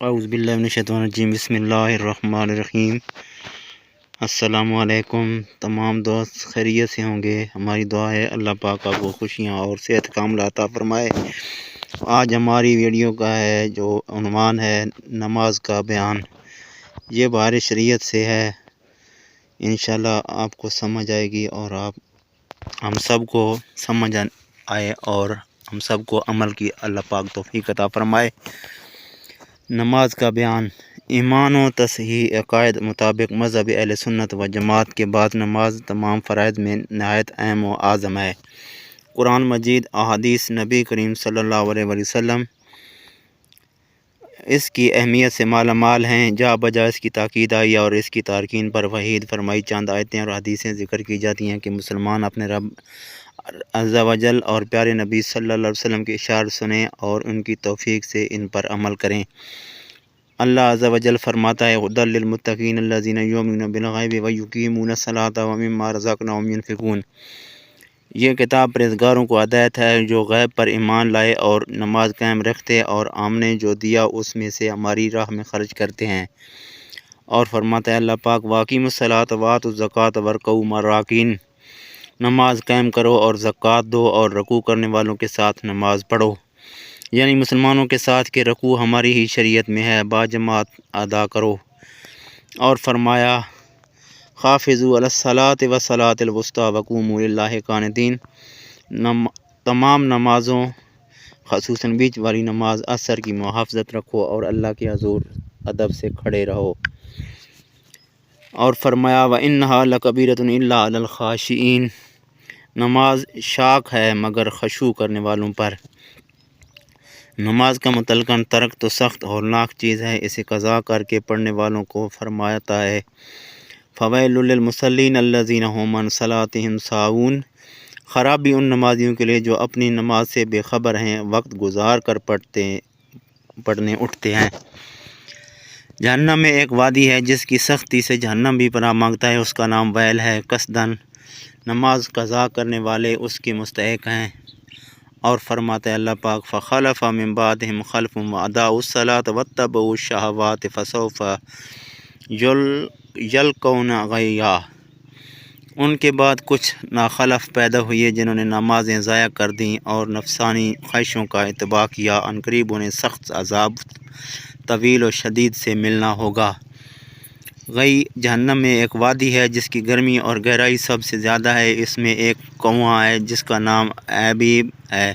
اعوذ باللہ من الشیطان الرجیم، بسم اللہ الرحمن الرحیم۔ السلام علیکم تمام دوست، خیریت سے ہوں گے؟ ہماری دعا ہے اللہ پاک آپ کو خوشیاں اور صحت کاملہ عطا فرمائے۔ آج ہماری ویڈیو کا ہے جو عنوان ہے نماز کا بیان، یہ باہر شریعت سے ہے۔ انشاءاللہ آپ کو سمجھ آئے گی اور ہم سب کو سمجھ آئے اور ہم سب کو عمل کی اللہ پاک توفیق عطا فرمائے۔ نماز کا بیان۔ ایمان و تصحیح عقائد مطابق مذہب اہل سنت و جماعت کے بعد نماز تمام فرائض میں نہایت اہم و اعظم ہے۔ قرآن مجید، احادیث نبی کریم صلی اللہ علیہ وسلم اس کی اہمیت سے مالا مال ہیں۔ جا بجا اس کی تاکید آئی اور اس کی تارکین پر وعید فرمائی۔ چند آیتیں اور حدیثیں ذکر کی جاتی ہیں کہ مسلمان اپنے رب عز و جل اور پیارے نبی صلی اللہ علیہ وسلم کے اشارے سنیں اور ان کی توفیق سے ان پر عمل کریں۔ اللہ عز و جل فرماتا ہے ھدی للمتقین الذین یؤمنون بالغیب ویقیمون الصلاۃ ومما رزقناہم ینفقون۔ یہ کتاب پرہیزگاروں کو ہدایت ہے جو غیب پر ایمان لائے اور نماز قائم رکھتے اور ہم نے جو دیا اس میں سے ہماری راہ میں خرچ کرتے ہیں۔ اور فرماتا ہے اللہ پاک واقیموا الصلاۃ وآتوا الزکوٰۃ وارکعوا مع الراکعین۔ نماز قائم کرو اور زکوٰۃ دو اور رکوع کرنے والوں کے ساتھ نماز پڑھو، یعنی مسلمانوں کے ساتھ کہ رکوع ہماری ہی شریعت میں ہے، باجماعت ادا کرو۔ اور فرمایا حافظوا علی الصلاۃ والصلاۃ الوسطیٰ وقوموا للہ قانتین۔ تمام نمازوں خصوصاً بیچ والی نماز عصر کی محافظت رکھو اور اللہ کے حضور ادب سے کھڑے رہو۔ اور فرمایا وَإِنَّهَا لَكَبِیرَةٌ إِلَّا عَلَى الْخَاشِعِینَ۔ نماز شاق ہے مگر خشوع کرنے والوں پر۔ نماز کا مطلقاً ترک تو سخت ہولناک چیز ہے، اسے قضا کر کے پڑھنے والوں کو فرماتا ہے فَوَيْلٌ لِّلْمُصَلِّينَ الَّذِينَ هُمْ عَنْ صَلَاتِهِمْ سَاهُونَ۔ خرابی ان نمازیوں کے لیے جو اپنی نماز سے بے خبر ہیں، وقت گزار کر پڑھنے اٹھتے ہیں۔ جہنم میں ایک وادی ہے جس کی سختی سے جہنم بھی پناہ مانگتا ہے، اس کا نام ویل ہے۔ قصداً نماز قضا کرنے والے اس کے مستحق ہیں۔ اور فرماتا ہے اللہ پاک فَخَلَفَ مِن بَعْدِهِمْ خَلْفٌ وَأَضَاعُوا الصَّلَاةَ وَاتَّبَعُوا الشَّهَوَاتِ فَسَوْفَ یلقون غیا۔ ان کے بعد کچھ ناخلف پیدا ہوئے جنہوں نے نمازیں ضائع کر دیں اور نفسانی خواہشوں کا اتباع کیا، عنقریب انہیں سخت عذاب طویل و شدید سے ملنا ہوگا۔ غی جہنم میں ایک وادی ہے جس کی گرمی اور گہرائی سب سے زیادہ ہے، اس میں ایک کنواں ہے جس کا نام عبیب ہے۔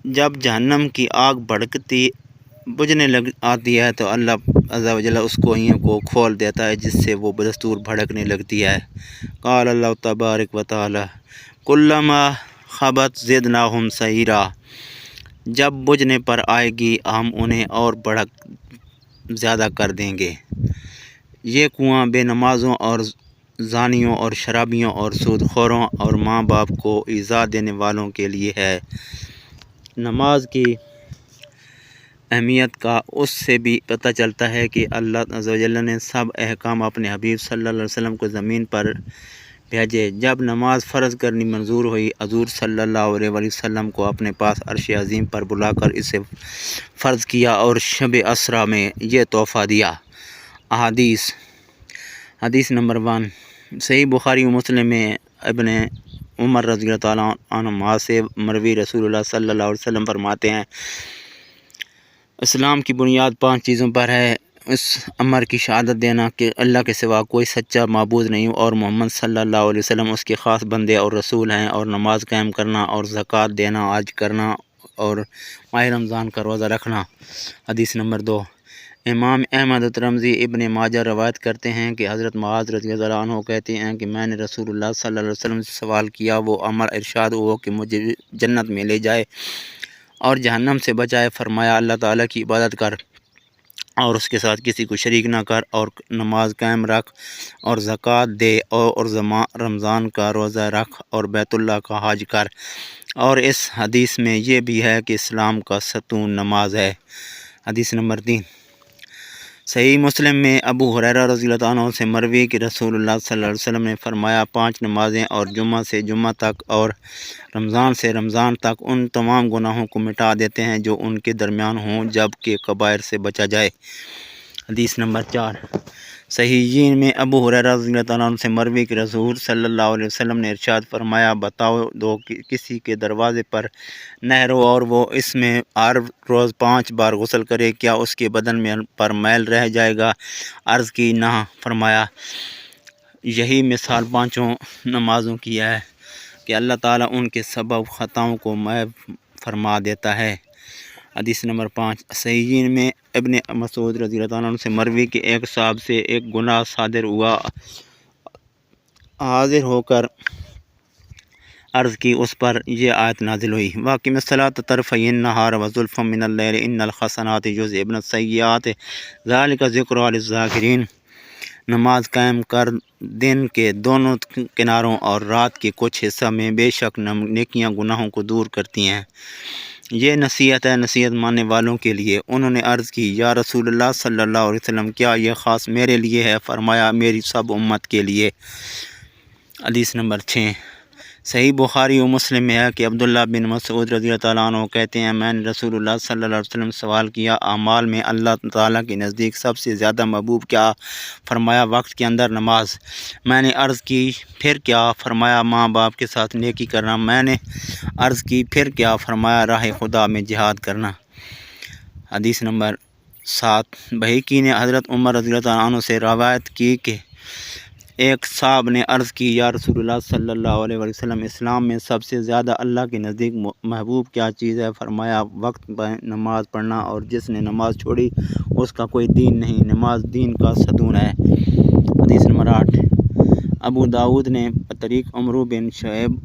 جب جہنم کی آگ بجھنے آتی ہے تو اللہ عز و جل اس کوئیوں کو کھول دیتا ہے جس سے وہ بدستور بھڑکنے لگتی ہے۔ قال اللہ تبارک و تعالی کلما خبت زدناہم سعیرا۔ جب بجھنے پر آئے گی ہم انہیں اور بھڑک زیادہ کر دیں گے۔ یہ کنواں بے نمازوں اور زانیوں اور شرابیوں اور سود خوروں اور ماں باپ کو ایذا دینے والوں کے لیے ہے۔ نماز کی اہمیت کا اس سے بھی پتہ چلتا ہے کہ اللہ عز و جل نے سب احکام اپنے حبیب صلی اللہ علیہ وسلم کو زمین پر بھیجے۔ جب نماز فرض کرنی منظور ہوئی، حضور صلی اللہ علیہ وسلم کو اپنے پاس عرش عظیم پر بلا کر اسے فرض کیا اور شب اسریٰ میں یہ تحفہ دیا۔ حدیث نمبر 1 صحیح بخاری و مسلم میں ابن عمر رضی اللہ تعالیٰ عنہما سے مروی رسول اللہ صلی اللہ علیہ وسلم فرماتے ہیں اسلام کی بنیاد 5 چیزوں پر ہے۔ اس امر کی شہادت دینا کہ اللہ کے سوا کوئی سچا معبود نہیں اور محمد صلی اللہ علیہ وسلم اس کے خاص بندے اور رسول ہیں، اور نماز قائم کرنا اور زکوٰۃ دینا، حج کرنا اور ماہ رمضان کا روزہ رکھنا۔ حدیث نمبر 2 امام احمد ترمذی ابن ماجہ روایت کرتے ہیں کہ حضرت معاذ رضی اللہ عنہ کہتے ہیں کہ میں نے رسول اللہ صلی اللہ علیہ وسلم سے سوال کیا، وہ امر ارشاد ہوا کہ مجھے جنت میں لے جائے اور جہنم سے بچائے۔ فرمایا اللہ تعالیٰ کی عبادت کر اور اس کے ساتھ کسی کو شریک نہ کر، اور نماز قائم رکھ اور زکوٰۃ دے اور رمضان کا روزہ رکھ اور بیت اللہ کا حج کر۔ اور اس حدیث میں یہ بھی ہے کہ اسلام کا ستون نماز ہے۔ حدیث نمبر 3 صحیح مسلم میں ابو ہریرہ رضی اللہ عنہ سے مروی کہ رسول اللہ صلی اللہ علیہ وسلم نے فرمایا 5 نمازیں اور جمعہ سے جمعہ تک اور رمضان سے رمضان تک ان تمام گناہوں کو مٹا دیتے ہیں جو ان کے درمیان ہوں جب کہ کبائر سے بچا جائے۔ حدیث نمبر 4 صحیحین میں ابو ہریرہ رضی اللہ عنہ سے مروی کہ رسول صلی اللہ علیہ وسلم نے ارشاد فرمایا بتاؤ دو کسی کے دروازے پر نہر ہو اور وہ اس میں ہر روز 5 بار غسل کرے، کیا اس کے بدن میں پر میل رہ جائے گا؟ عرض کی نہ، فرمایا یہی مثال 5 نمازوں کی ہے کہ اللہ تعالیٰ ان کے سبب خطاؤں کو معاف فرما دیتا ہے۔ حدیث نمبر 5 صحیحین میں ابن مسعود رضی اللہ عنہ سے مروی کہ ایک صاحب سے ایک گناہ صادر ہوا، حاضر ہو کر عرض کی، اس پر یہ آیت نازل ہوئی وَأَقِمِ الصَّلَاةَ طَرَفَيِ النَّهَارِ وَزُلَفًا مِنَ اللَّيْلِ إِنَّ الْحَسَنَاتِ يُذْهِبْنَ السَّيِّئَاتِ ذَلِكَ ذِكْرَىٰ لِلذَّاكِرِينَ نماز قائم کر دن کے دونوں کناروں اور رات کے کچھ حصہ میں، بے شک نیکیاں گناہوں کو دور کرتی ہیں، یہ نصیحت ہے نصیحت ماننے والوں کے لیے۔ انہوں نے عرض کی یا رسول اللہ صلی اللہ علیہ وسلم کیا یہ خاص میرے لیے ہے؟ فرمایا میری سب امت کے لیے۔ حدیث نمبر 6 صحیح بخاری و مسلم میں ہے کہ عبداللہ بن مسعود رضی اللہ عنہ کہتے ہیں میں نے رسول اللہ صلی اللہ علیہ وسلم سے سوال کیا اعمال میں اللہ تعالیٰ کے نزدیک سب سے زیادہ محبوب کیا؟ فرمایا وقت کے اندر نماز۔ میں نے عرض کی پھر کیا؟ فرمایا ماں باپ کے ساتھ نیکی کرنا۔ میں نے عرض کی پھر کیا؟ فرمایا راہ خدا میں جہاد کرنا۔ حدیث نمبر 7 بہقی نے حضرت عمر رضی اللہ عنہ سے روایت کی کہ ایک صاحب نے عرض کی یا رسول اللہ صلی اللہ علیہ وسلم اسلام میں سب سے زیادہ اللہ کے نزدیک محبوب کیا چیز ہے؟ فرمایا وقت پر نماز پڑھنا، اور جس نے نماز چھوڑی اس کا کوئی دین نہیں، نماز دین کا ستون ہے۔ حدیث نمبر 8 ابو داود نے طریق عمرو بن شعیب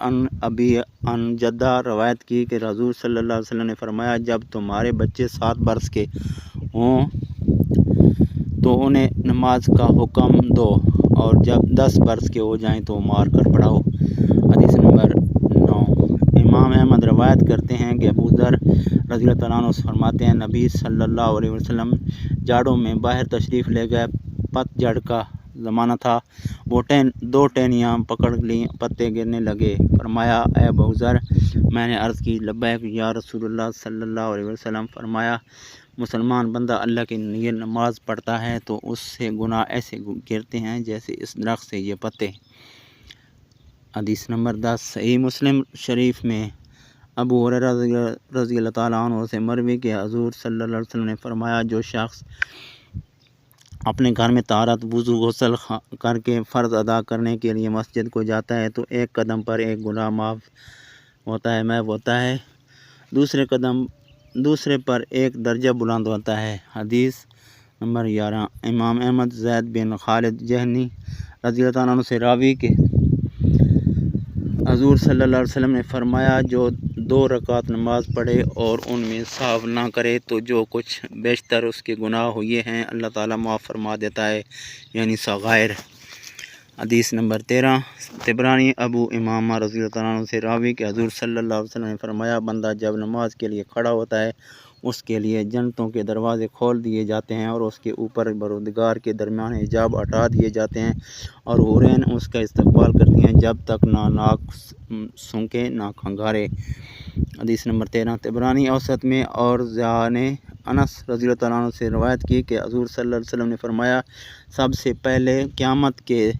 ان ابی ان جدہ روایت کی کہ حضور صلی اللہ علیہ وسلم نے فرمایا جب تمہارے بچے 7 برس کے ہوں تو انہیں نماز کا حکم دو، اور جب 10 برس کے ہو جائیں تو مار کر پڑھاؤ۔ حدیث نمبر 9 امام احمد روایت کرتے ہیں کہ ابو ذر رضی اللہ عنہ فرماتے ہیں نبی صلی اللہ علیہ وسلم جاڑوں میں باہر تشریف لے گئے، پت جھڑ کا زمانہ تھا، وہ 2 ٹہنیاں پکڑ لیں، پتے گرنے لگے، فرمایا اے ابو ذر، میں نے عرض کی لبیک یا رسول اللہ صلی اللہ علیہ وسلم۔ فرمایا مسلمان بندہ اللہ کی لیے نماز پڑھتا ہے تو اس سے گناہ ایسے گرتے ہیں جیسے اس درخت سے یہ پتے۔ حدیث نمبر 10 صحیح مسلم شریف میں ابو ہریرہ رضی اللہ تعالیٰ عنہ سے مروی کہ حضور صلی اللہ علیہ وسلم نے فرمایا جو شخص اپنے گھر میں طہارت وضو غسل کر کے فرض ادا کرنے کے لیے مسجد کو جاتا ہے تو ایک قدم پر ایک گناہ معاف ہوتا ہے، محو ہوتا ہے، دوسرے پر ایک درجہ بلند ہوتا ہے۔ حدیث نمبر 11 امام احمد زید بن خالد جہنی رضی اللہ عنہ سے راوی کہ حضور صلی اللہ علیہ وسلم نے فرمایا جو 2 رکعت نماز پڑھے اور ان میں سہو نہ کرے تو جو کچھ بیشتر اس کے گناہ ہوئے ہیں اللہ تعالیٰ معاف فرما دیتا ہے، یعنی صغائر۔ حدیث نمبر 13 طبرانی ابو امامہ رضی اللہ عنہ سے راوی کہ حضور صلی اللہ علیہ وسلم نے فرمایا بندہ جب نماز کے لیے کھڑا ہوتا ہے اس کے لیے جنتوں کے دروازے کھول دیے جاتے ہیں اور اس کے اوپر پروردگار کے درمیان حجاب ہٹا دیے جاتے ہیں، اور حورین اس کا استقبال کرتی ہیں جب تک نہ ناک سونکے نہ کھنگارے۔ حدیث نمبر 13 طبرانی اوسط میں اور زیان انس رضی اللہ عنہ سے روایت کی کہ حضور صلی اللہ علیہ وسلم نے فرمایا سب سے پہلے قیامت کے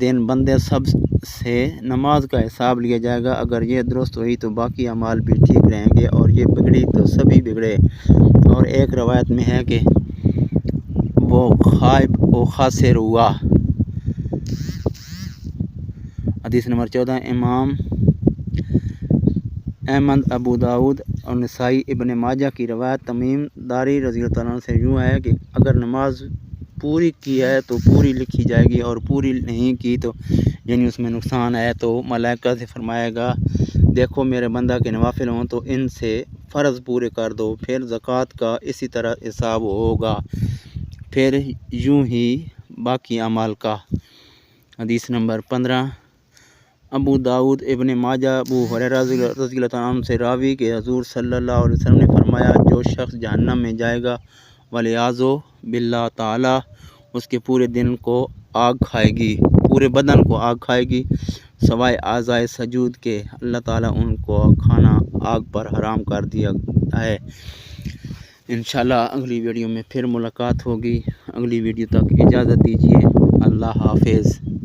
دن بندے سب سے نماز کا حساب لیا جائے گا، اگر یہ درست ہوئی تو باقی اعمال بھی ٹھیک رہیں گے، اور یہ بگڑی تو سبھی بگڑے۔ اور ایک روایت میں ہے کہ وہ خائب و خاسر ہوا۔ حدیث نمبر 14 امام احمد ابو داود اور نسائی ابن ماجہ کی روایت تمیم داری رضی اللہ عنہ سے یوں ہے کہ اگر نماز پوری کی ہے تو پوری لکھی جائے گی، اور پوری نہیں کی تو یعنی اس میں نقصان ہے تو ملائکہ سے فرمائے گا دیکھو میرے بندہ کے نوافل ہوں تو ان سے فرض پورے کر دو، پھر زکوٰۃ کا اسی طرح حساب ہوگا، پھر یوں ہی باقی اعمال کا۔ حدیث نمبر 15 ابو داود ابن ماجہ ابو ہریرہ رضی اللہ عنہ سے راوی کہ حضور صلی اللہ علیہ وسلم نے فرمایا جو شخص جہنم میں جائے گا ولیعذو باللہ تعالی اس کے پورے دن کو آگ کھائے گی، پورے بدن کو آگ کھائے گی سوائے اعضائے سجود کے۔ اللہ تعالیٰ ان کو کھانا آگ پر حرام کر دیا ہے۔ انشاءاللہ اگلی ویڈیو میں پھر ملاقات ہوگی۔ اگلی ویڈیو تک اجازت دیجیے۔ اللہ حافظ۔